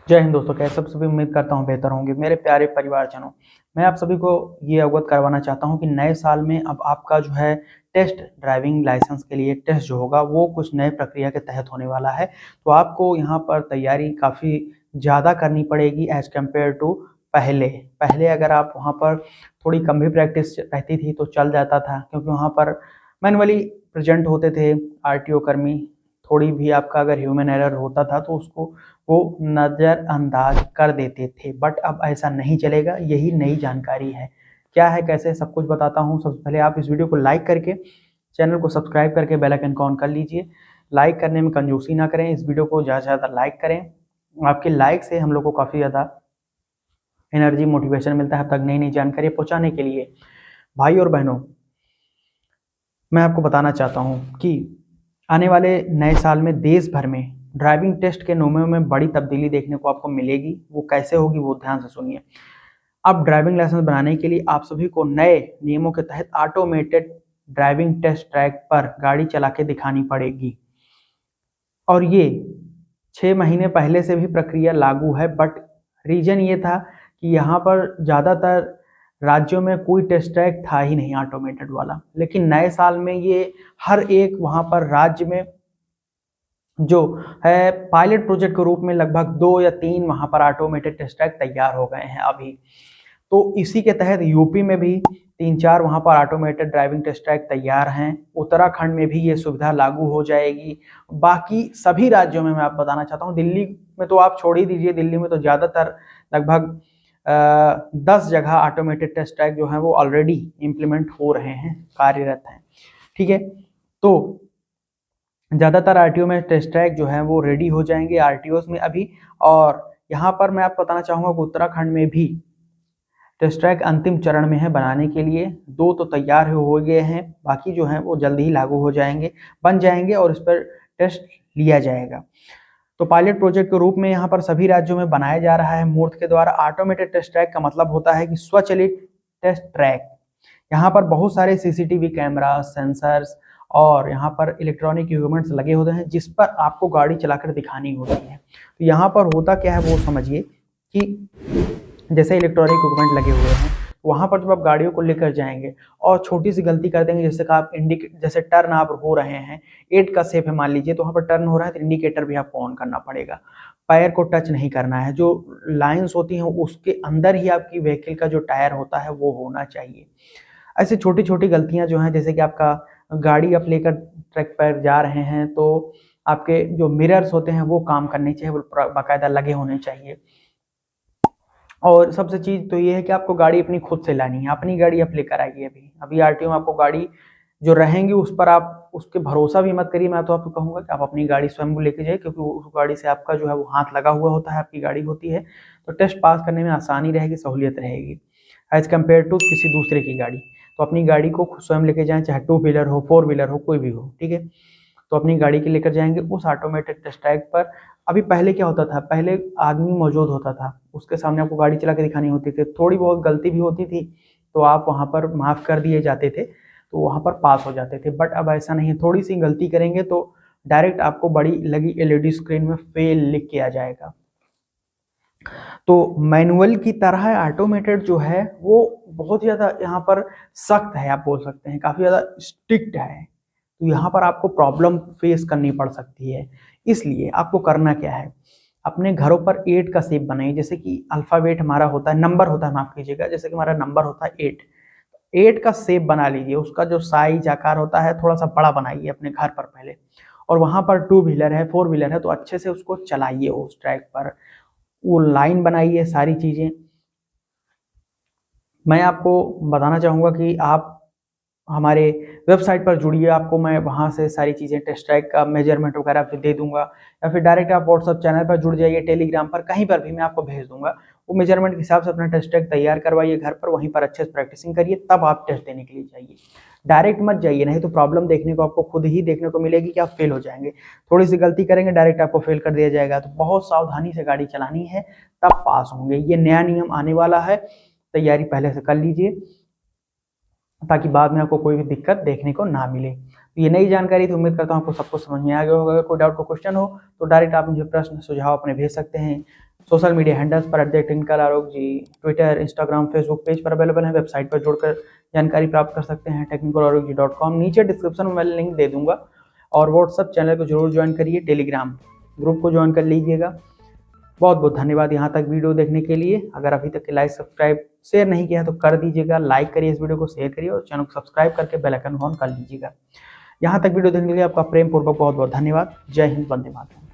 जय हिंद दोस्तों, कैसे सब सभी उम्मीद करता हूँ बेहतर होंगे। मेरे प्यारे परिवारजनों, मैं आप सभी को ये अवगत करवाना चाहता हूँ कि नए साल में अब आपका जो है टेस्ट ड्राइविंग लाइसेंस के लिए टेस्ट जो होगा वो कुछ नए प्रक्रिया के तहत होने वाला है। तो आपको यहाँ पर तैयारी काफ़ी ज़्यादा करनी पड़ेगी एज कम्पेयर टू पहले अगर आप वहाँ पर थोड़ी कम भी प्रैक्टिस रहती थी तो चल जाता था, क्योंकि वहाँ पर मैनुअली प्रेजेंट होते थे आरटीओ कर्मी। थोड़ी भी आपका अगर ह्यूमन एरर होता था तो उसको वो नज़रअंदाज कर देते थे, बट अब ऐसा नहीं चलेगा। यही नई जानकारी है। क्या है, कैसे, सब कुछ बताता हूँ। सबसे पहले आप इस वीडियो को लाइक करके चैनल को सब्सक्राइब करके बेल आइकन को ऑन कर लीजिए। लाइक करने में कंजूसी ना करें, इस वीडियो को ज़्यादा से ज़्यादा लाइक करें। आपके लाइक से हम लोग को काफ़ी ज़्यादा एनर्जी, मोटिवेशन मिलता है अब तक नई नई जानकारी पहुँचाने के लिए। भाई और बहनों, मैं आपको बताना चाहता हूँ कि आने वाले नए साल में देश भर में ड्राइविंग टेस्ट के नियमों में बड़ी तब्दीली देखने को आपको मिलेगी। वो कैसे होगी वो ध्यान से सुनिए। अब ड्राइविंग लाइसेंस बनाने के लिए आप सभी को नए नियमों के तहत ऑटोमेटेड ड्राइविंग टेस्ट ट्रैक पर गाड़ी चला के दिखानी पड़ेगी। और ये 6 महीने पहले से भी प्रक्रिया लागू है, बट रीजन ये था कि यहाँ पर ज़्यादातर राज्यों में कोई टेस्ट ट्रैक था ही नहीं ऑटोमेटेड वाला। लेकिन नए साल में ये हर एक वहाँ पर राज्य में जो है पायलट प्रोजेक्ट के रूप में लगभग 2 या 3 वहाँ पर ऑटोमेटेड टेस्ट ट्रैक तैयार हो गए हैं अभी। तो इसी के तहत यूपी में भी 3-4 वहाँ पर ऑटोमेटेड ड्राइविंग टेस्ट ट्रैक तैयार हैं। उत्तराखंड में भी ये सुविधा लागू हो जाएगी। बाकी सभी राज्यों में मैं आप बताना चाहता हूँ, दिल्ली में तो आप छोड़ ही दीजिए, दिल्ली में तो ज़्यादातर लगभग 10 जगह ऑटोमेटेड टेस्ट ट्रैक जो हैं वो ऑलरेडी इम्प्लीमेंट हो रहे हैं, कार्यरत हैं। ठीक है, तो ज़्यादातर आरटीओ में टेस्ट ट्रैक जो है वो रेडी हो जाएंगे आरटीओ में अभी। और यहाँ पर मैं आपको बताना चाहूँगा कि उत्तराखंड में भी टेस्ट ट्रैक अंतिम चरण में है बनाने के लिए। 2 तो तैयार हो गए हैं, बाकी जो हैं वो जल्दी ही लागू हो जाएंगे, बन जाएंगे और इस पर टेस्ट लिया जाएगा। तो पायलट प्रोजेक्ट के रूप में यहाँ पर सभी राज्यों में बनाया जा रहा है मूर्त के द्वारा। ऑटोमेटेड टेस्ट ट्रैक का मतलब होता है कि स्वचालित टेस्ट ट्रैक। यहाँ पर बहुत सारे सीसीटीवी कैमरा, सेंसर्स और यहाँ पर इलेक्ट्रॉनिक इक्विपमेंट्स लगे होते हैं जिस पर आपको गाड़ी चलाकर दिखानी होती है। तो यहाँ पर होता क्या है वो समझिए कि जैसे इलेक्ट्रॉनिक इक्विपमेंट लगे हुए हैं, वहाँ पर जब आप गाड़ियों को लेकर जाएंगे और छोटी सी गलती कर देंगे, जैसे कि आप जैसे टर्न आप हो रहे हैं, 8 का शेप है मान लीजिए, तो वहाँ पर टर्न हो रहा है तो इंडिकेटर भी आपको ऑन करना पड़ेगा। पैर को टच नहीं करना है, जो लाइंस होती हैं उसके अंदर ही आपकी व्हीकल का जो टायर होता है वो होना चाहिए। ऐसे छोटी छोटी गलतियाँ जो हैं, जैसे कि आपका गाड़ी आप लेकर ट्रैक पर जा रहे हैं तो आपके जो मिरर्स होते हैं वो काम करने चाहिए, वो बाकायदा लगे होने चाहिए। और सबसे चीज़ तो ये है कि आपको गाड़ी अपनी खुद से लानी है, अपनी गाड़ी आप लेकर आइए। अभी आरटीओ में आपको गाड़ी जो रहेंगी उस पर आप उसके भरोसा भी मत करिए। मैं तो आपको कहूँगा कि आप अपनी गाड़ी स्वयं को लेके जाइए, क्योंकि उस गाड़ी से आपका जो है वो हाथ लगा हुआ होता है, आपकी गाड़ी होती है। तो टेस्ट पास करने में आसानी रहेगी, सहूलियत रहेगी एज कम्पेयर टू किसी दूसरे की गाड़ी। तो अपनी गाड़ी को स्वयं लेके जाएँ, चाहे 2 व्हीलर हो, 4 व्हीलर हो, कोई भी हो। ठीक है, तो अपनी गाड़ी के लेकर जाएंगे उस ऑटोमेटेड टेस्ट ट्रैक पर। अभी पहले क्या होता था, पहले आदमी मौजूद होता था, उसके सामने आपको गाड़ी चला के दिखानी होती थी। थोड़ी बहुत गलती भी होती थी तो आप वहाँ पर माफ़ कर दिए जाते थे, तो वहाँ पर पास हो जाते थे। बट अब ऐसा नहीं है, थोड़ी सी गलती करेंगे तो डायरेक्ट आपको बड़ी लगी एलईडी स्क्रीन में फेल लिख के आ जाएगा। तो मैनुअल की तरह ऑटोमेटेड जो है वो बहुत ज़्यादा यहाँ पर सख्त है, आप बोल सकते हैं काफ़ी ज़्यादा स्ट्रिक्ट है। तो यहाँ पर आपको प्रॉब्लम फेस करनी पड़ सकती है। इसलिए आपको करना क्या है, अपने घरों पर 8 का शेप बनाइए। जैसे कि अल्फ़ाबेट हमारा होता है, नंबर होता है, माफ़ कीजिएगा, जैसे कि हमारा नंबर होता है 8 का शेप बना लीजिए। उसका जो साइज आकार होता है थोड़ा सा बड़ा बनाइए अपने घर पर पहले। और वहाँ पर 2 व्हीलर है, 4 व्हीलर है, तो अच्छे से उसको चलाइए उस ट्रैक पर, वो लाइन बनाइए, सारी चीज़ें। मैं आपको बताना चाहूँगा कि आप हमारे वेबसाइट पर जुड़िए, आपको मैं वहाँ से सारी चीज़ें टेस्ट ट्रैक का मेजरमेंट वगैरह फिर दे दूंगा, या फिर डायरेक्ट आप व्हाट्सअप चैनल पर जुड़ जाइए, टेलीग्राम पर, कहीं पर भी मैं आपको भेज दूंगा। वो मेजरमेंट के हिसाब से अपना टेस्ट ट्रैक तैयार करवाइए घर पर, वहीं पर अच्छे से प्रैक्टिसिंग करिए, तब आप टेस्ट देने के लिए जाइए। डायरेक्ट मत जाइए, नहीं तो प्रॉब्लम देखने को आपको खुद ही देखने को मिलेगी कि आप फेल हो जाएंगे। थोड़ी सी गलती करेंगे डायरेक्ट आपको फेल कर दिया जाएगा। तो बहुत सावधानी से गाड़ी चलानी है, तब पास होंगे। ये नया नियम आने वाला है, तैयारी पहले से कर लीजिए ताकि बाद में आपको कोई भी दिक्कत देखने को ना मिले। तो ये नई जानकारी थी, उम्मीद करता हूँ आपको सब कुछ समझ में आ गया होगा। अगर कोई डाउट को क्वेश्चन हो तो डायरेक्ट आप मुझे प्रश्न सुझाव अपने भेज सकते हैं। सोशल मीडिया हैंडल्स पर @टेक्निकल आलोक जी, ट्विटर, इंस्टाग्राम, फेसबुक पेज पर अवेलेबल है। वेबसाइट पर जुड़कर जानकारी प्राप्त कर सकते हैं technicalalokji.com। नीचे डिस्क्रिप्शन में मैं लिंक दे दूंगा। और व्हाट्सअप चैनल को जरूर ज्वाइन करिए, टेलीग्राम ग्रुप को ज्वाइन कर लीजिएगा। बहुत बहुत धन्यवाद यहाँ तक वीडियो देखने के लिए। अगर अभी तक लाइक, सब्सक्राइब, शेयर नहीं किया तो कर दीजिएगा। लाइक करिए इस वीडियो को, शेयर करिए और चैनल को सब्सक्राइब करके बेल आइकन ऑन कर लीजिएगा। यहाँ तक वीडियो देखने के लिए आपका प्रेम पूर्वक बहुत बहुत धन्यवाद। जय हिंद, वंदे मातरम।